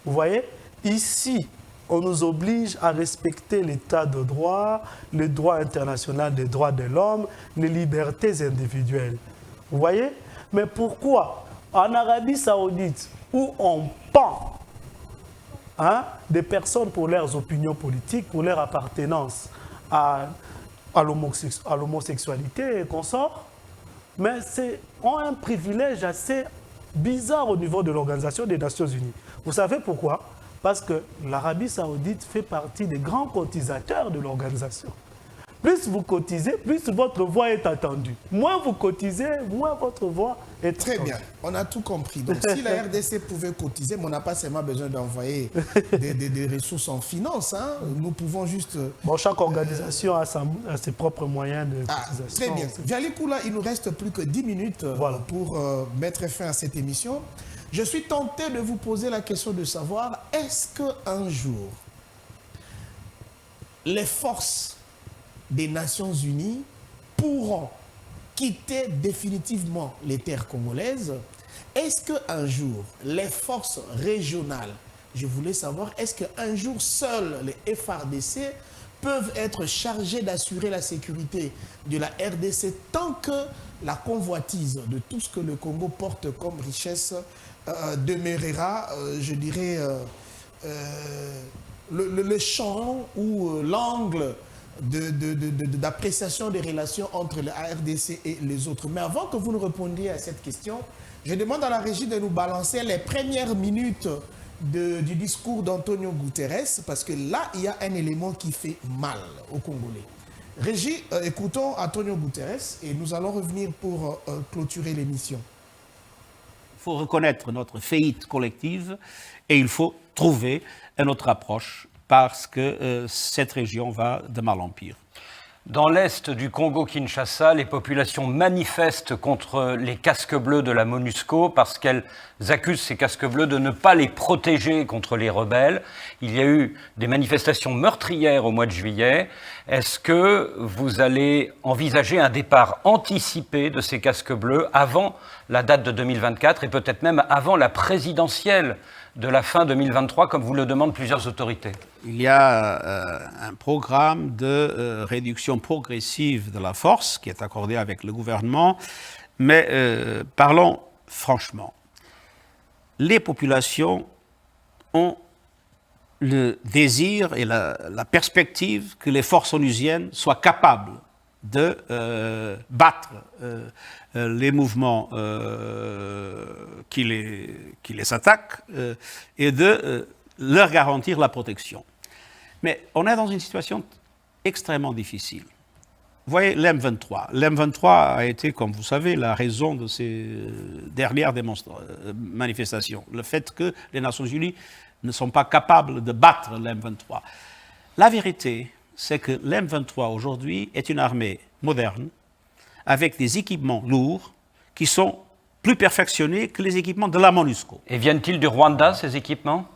Vous voyez, ici, on nous oblige à respecter l'état de droit, le droit international des droits de l'homme, les libertés individuelles. Vous voyez? Mais pourquoi en Arabie Saoudite, où on pend des personnes pour leurs opinions politiques, pour leur appartenance à l'homosexualité et consorts, mais ont un privilège assez bizarre au niveau de l'Organisation des Nations Unies. Vous savez pourquoi? Parce que l'Arabie Saoudite fait partie des grands cotisateurs de l'organisation. Plus vous cotisez, plus votre voix est attendue. Moins vous cotisez, moins votre voix est très attendue. bien. On a tout compris. Donc, si la RDC pouvait cotiser, mais on n'a pas seulement besoin d'envoyer des ressources en finance. Hein. Nous pouvons juste... Bon, chaque organisation a ses propres moyens de cotisation. Très bien. Vialikoula, il nous reste plus que 10 minutes pour mettre fin à cette émission. Je suis tenté de vous poser la question de savoir, est-ce qu'un jour, les forces des Nations Unies pourront quitter définitivement les terres congolaises? Est-ce qu'un jour, les forces régionales, je voulais savoir, est-ce qu'un jour, seuls les FARDC peuvent être chargés d'assurer la sécurité de la RDC tant que la convoitise de tout ce que le Congo porte comme richesse demeurera, je dirais, le champ ou l'angle d'appréciation des relations entre la RDC et les autres. Mais avant que vous nous répondiez à cette question, je demande à la régie de nous balancer les premières minutes du discours d'Antonio Guterres, parce que là, il y a un élément qui fait mal aux Congolais. Régie, écoutons Antonio Guterres et nous allons revenir pour clôturer l'émission. Il faut reconnaître notre faillite collective et il faut trouver une autre approche, parce que cette région va de mal en pire. Dans l'est du Congo-Kinshasa, les populations manifestent contre les casques bleus de la MONUSCO parce qu'elles accusent ces casques bleus de ne pas les protéger contre les rebelles. Il y a eu des manifestations meurtrières au mois de juillet. Est-ce que vous allez envisager un départ anticipé de ces casques bleus avant la date de 2024 et peut-être même avant la présidentielle de la fin 2023, comme vous le demandent plusieurs autorités? Il y a un programme de réduction progressive de la force qui est accordé avec le gouvernement, mais parlons franchement. Les populations ont le désir et la perspective que les forces onusiennes soient capables de battre les mouvements qui les attaquent et de leur garantir la protection. Mais on est dans une situation extrêmement difficile. Vous voyez, l'M23. L'M23 a été, comme vous savez, la raison de ces dernières manifestations. Le fait que les Nations Unies ne sont pas capables de battre l'M23. La vérité, c'est que l'M23 aujourd'hui est une armée moderne, avec des équipements lourds qui sont plus perfectionnés que les équipements de la MONUSCO. Et viennent-ils du Rwanda, ces équipements?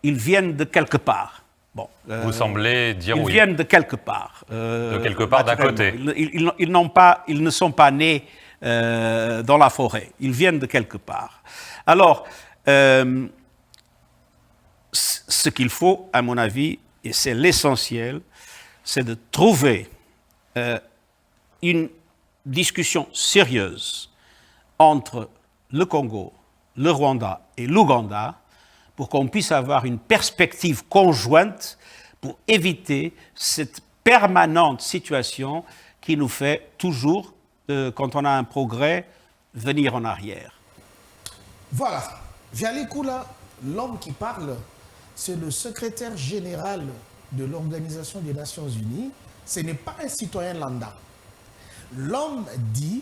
Ils viennent de quelque part. Bon, vous semblez dire ils oui. Ils viennent de quelque part. De quelque part d'un côté. Ils ne sont pas nés dans la forêt. Ils viennent de quelque part. Alors, ce qu'il faut, à mon avis, et c'est l'essentiel, c'est de trouver une discussion sérieuse entre le Congo, le Rwanda et l'Ouganda pour qu'on puisse avoir une perspective conjointe pour éviter cette permanente situation qui nous fait toujours, quand on a un progrès, venir en arrière. Voilà. Vialikoula, l'homme qui parle, c'est le secrétaire général de l'Organisation des Nations Unies. Ce n'est pas un citoyen lambda. L'homme dit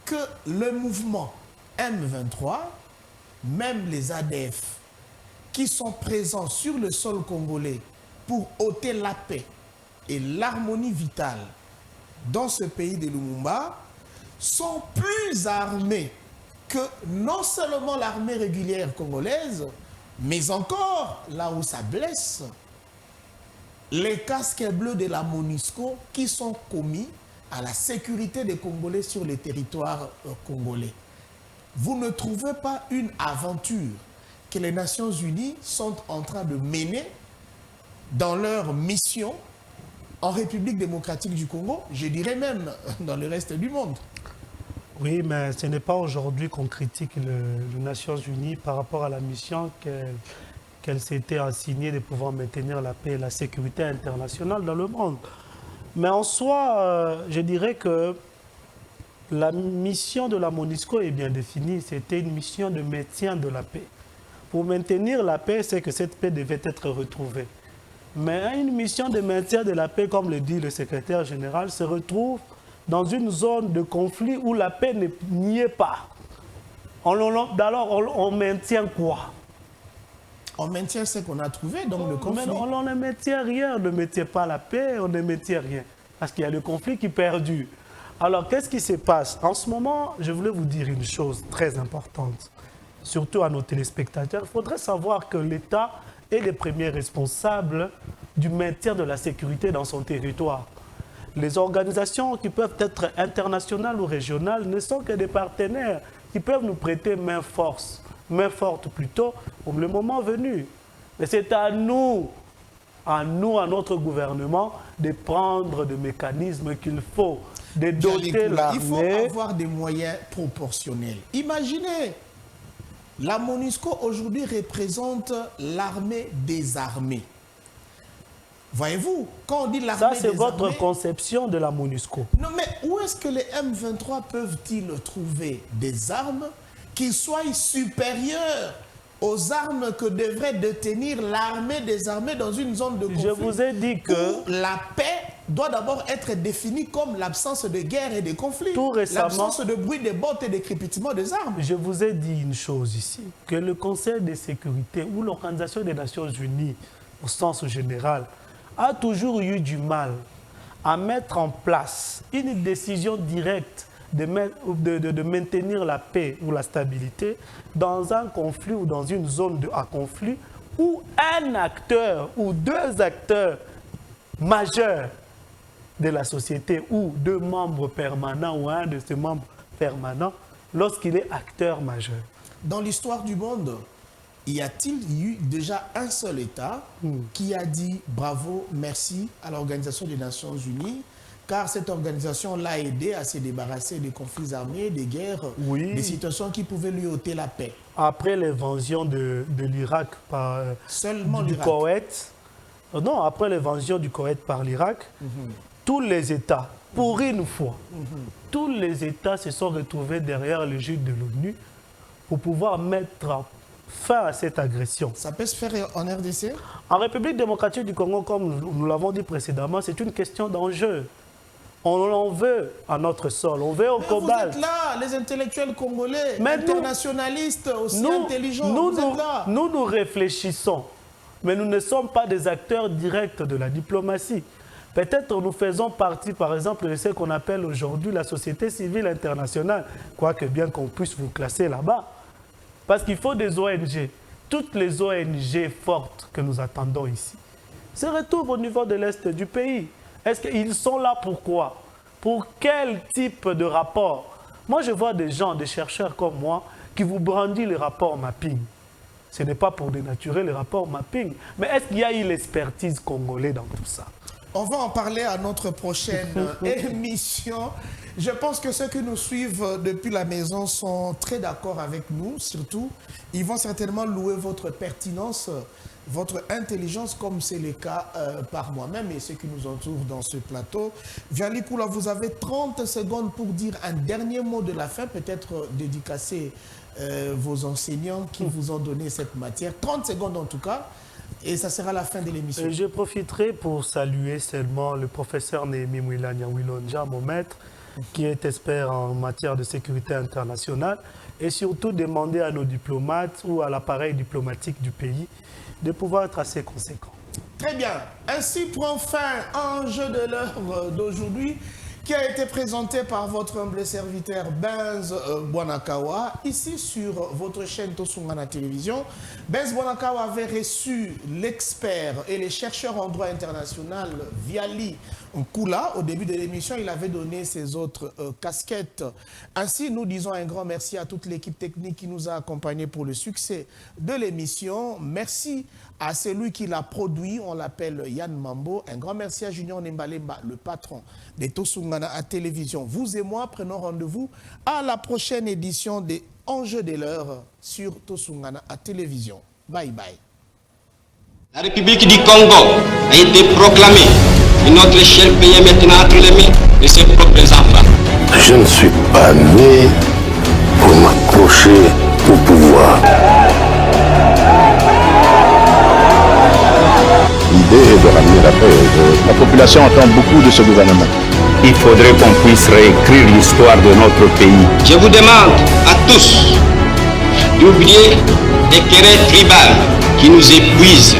que le mouvement M23, même les ADF, qui sont présents sur le sol congolais pour ôter la paix et l'harmonie vitale dans ce pays de Lumumba, sont plus armés que non seulement l'armée régulière congolaise, mais encore, là où ça blesse, les casques bleus de la MONUSCO qui sont commis à la sécurité des Congolais sur les territoires congolais. Vous ne trouvez pas une aventure que les Nations Unies sont en train de mener dans leur mission en République démocratique du Congo, je dirais même dans le reste du monde. Oui, mais ce n'est pas aujourd'hui qu'on critique les Nations Unies par rapport à la mission qu'elle s'était assignée de pouvoir maintenir la paix et la sécurité internationale dans le monde. Mais en soi, je dirais que la mission de la MONUSCO est bien définie. C'était une mission de maintien de la paix. Pour maintenir la paix, c'est que cette paix devait être retrouvée. Mais une mission de maintien de la paix, comme le dit le secrétaire général, se retrouve dans une zone de conflit où la paix n'y est pas. Alors, on maintient quoi? On maintient ce qu'on a trouvé, donc le conflit. On ne maintient rien, on ne maintient pas la paix, on ne maintient rien. Parce qu'il y a le conflit qui perdure. Alors, qu'est-ce qui se passe? En ce moment, je voulais vous dire une chose très importante, surtout à nos téléspectateurs. Il faudrait savoir que l'État est le premier responsable du maintien de la sécurité dans son territoire. Les organisations qui peuvent être internationales ou régionales ne sont que des partenaires qui peuvent nous prêter main forte plutôt, pour le moment venu. Mais c'est à nous, à notre gouvernement, de prendre des mécanismes qu'il faut, de doter l'armée. Il faut avoir des moyens proportionnels. Imaginez, la MONUSCO aujourd'hui représente l'armée des armées. Voyez-vous, quand on dit l'armée des armées... Ça, c'est votre conception de la MONUSCO. Non, mais où est-ce que les M23 peuvent-ils trouver des armes qui soient supérieures aux armes que devrait détenir l'armée des armées dans une zone de conflit? Je vous ai dit que... la paix doit d'abord être définie comme l'absence de guerre et de conflit. Tout récemment... L'absence de bruit des bottes et de crépitement des armes. Je vous ai dit une chose ici, que le Conseil de sécurité ou l'Organisation des Nations Unies, au sens général, a toujours eu du mal à mettre en place une décision directe de maintenir la paix ou la stabilité dans un conflit ou dans une zone à conflit où un acteur ou deux acteurs majeurs de la société ou deux membres permanents ou un de ces membres permanents lorsqu'il est acteur majeur. Dans l'histoire du monde, y a-t-il eu déjà un seul État qui a dit bravo, merci à l'Organisation des Nations Unies, car cette organisation l'a aidé à se débarrasser des conflits armés, des guerres, des situations qui pouvaient lui ôter la paix? Après l'invasion de l'Irak par du Koweït, non, après l'invasion du Koweït par l'Irak, tous les États, pour une fois, tous les États se sont retrouvés derrière l'égide de l'ONU pour pouvoir mettre fin à cette agression. Ça peut se faire en RDC? En République démocratique du Congo, comme nous l'avons dit précédemment, c'est une question d'enjeu. On en veut à notre sol, on veut au cobalt. Vous êtes là, les intellectuels congolais, internationalistes, aussi intelligents, vous êtes là. Nous réfléchissons, mais nous ne sommes pas des acteurs directs de la diplomatie. Peut-être nous faisons partie, par exemple, de ce qu'on appelle aujourd'hui la société civile internationale, quoique bien qu'on puisse vous classer là-bas. Parce qu'il faut des ONG. Toutes les ONG fortes que nous attendons ici se retrouvent au niveau de l'Est du pays. Est-ce qu'ils sont là pour quoi? Pour quel type de rapport? Moi, je vois des gens, des chercheurs comme moi, qui vous brandissent les rapports mapping. Ce n'est pas pour dénaturer les rapports mapping. Mais est-ce qu'il y a eu l'expertise congolaise dans tout ça? On va en parler à notre prochaine émission. Je pense que ceux qui nous suivent depuis la maison sont très d'accord avec nous, surtout. Ils vont certainement louer votre pertinence, votre intelligence, comme c'est le cas par moi-même et ceux qui nous entourent dans ce plateau. Vianney Koula, vous avez 30 secondes pour dire un dernier mot de la fin, peut-être dédicacer vos enseignants qui vous ont donné cette matière. 30 secondes en tout cas. Et ça sera la fin de l'émission. Je profiterai pour saluer seulement le professeur Néhémie Mwilanya Wilonja, mon maître, qui est expert en matière de sécurité internationale, et surtout demander à nos diplomates ou à l'appareil diplomatique du pays de pouvoir être assez conséquents. Très bien. Ainsi prend fin un jeu de l'heure d'aujourd'hui qui a été présenté par votre humble serviteur Benz Bwanakawa, ici sur votre chaîne Tosungana Télévision. Benz Bwanakawa avait reçu l'expert et les chercheurs en droit international Viali Nkula. Au début de l'émission, il avait donné ses autres casquettes. Ainsi, nous disons un grand merci à toute l'équipe technique qui nous a accompagnés pour le succès de l'émission. Merci à celui qui l'a produit, on l'appelle Yann Mambo. Un grand merci à Junior Nembalemba, le patron des Tosungana à télévision. Vous et moi prenons rendez-vous à la prochaine édition des Enjeux de l'heure sur Tosungana à télévision. Bye bye. La République du Congo a été proclamée et notre cher pays est maintenant entre les mains de ses propres enfants. Je ne suis pas né pour m'accrocher au pouvoir. L'idée est de ramener la paix. La population attend beaucoup de ce gouvernement. Il faudrait qu'on puisse réécrire l'histoire de notre pays. Je vous demande à tous d'oublier les querelles tribales qui nous épuisent.